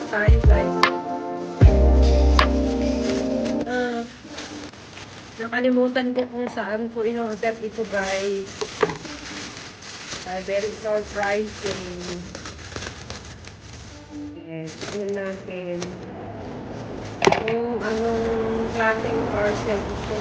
Tayo guys. Ah, nakalimutan ko kung saan ko in-order ito guys. Very surprising. Yes, yun natin. Kung anong klaseng parcel ito.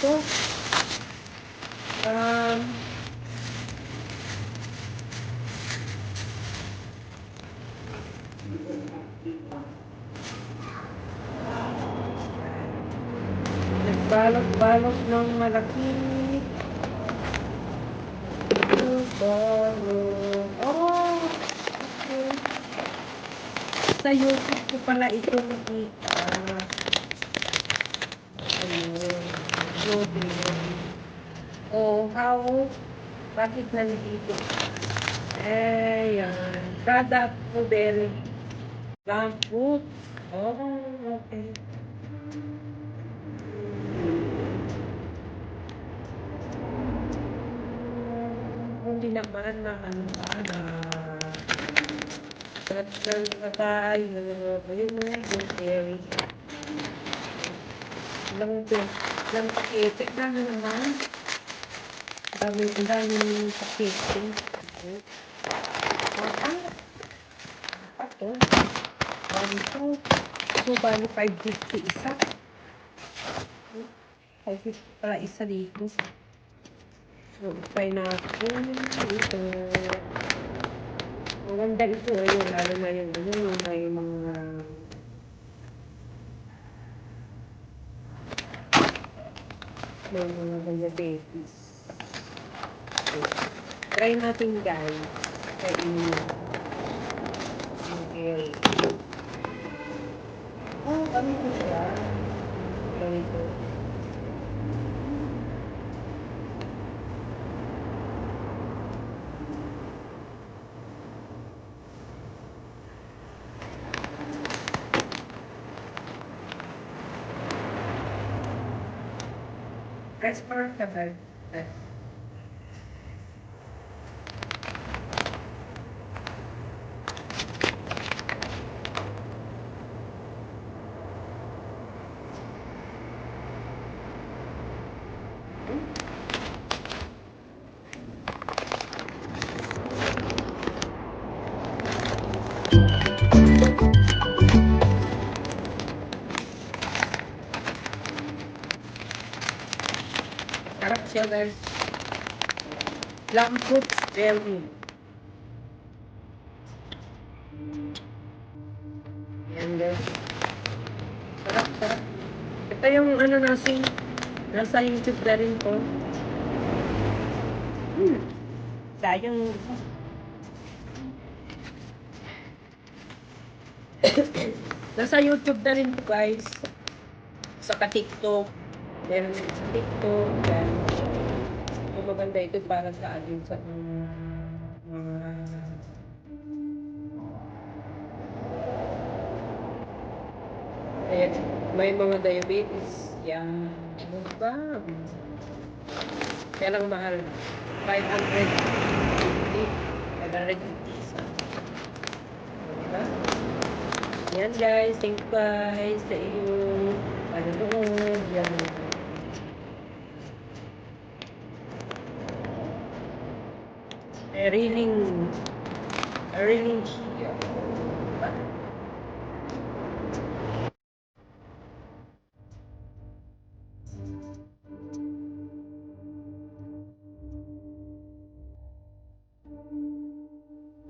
So, nagbalot-balot ng malaki. Balot. Oh, okay. Sa YouTube ko pala ito nakita. Ayun. YouTube. Oh, how? Bakit nandito? Ayan. Product model. Shampoo. Oh, okay. Hindi naman na ano sana. Tagal na tayo. Ayun na yung theory. Lang pakete na naman. Ang daming pakete. Ito. Ito. So, bali 550 isa. 550 pala isa dito. So, try natin. Ito. Maganda ito. Ayun, lalo na yung may mga diabetes. So, try natin guys. Try inyo. Okay. Oh, kami ko siya. Ganito. Press for the bell. Harap siya guys. Plum fruit jelly. Yan guys. Sarap, sarap. Ito yung ano nasin. Nasa YouTube na rin po. Sayang. Nasa YouTube na rin po guys. Saka TikTok. Meron sa TikTok. Yan. Yung maganda ito para sa atin sa ayan, may mga diabetes. Yan. Ano ba? Kaya lang mahal. 550. 550 isa. Diba? Yan guys. Thank you guys sa inyong panonood. Yan. Rilling. Rilling. Diba?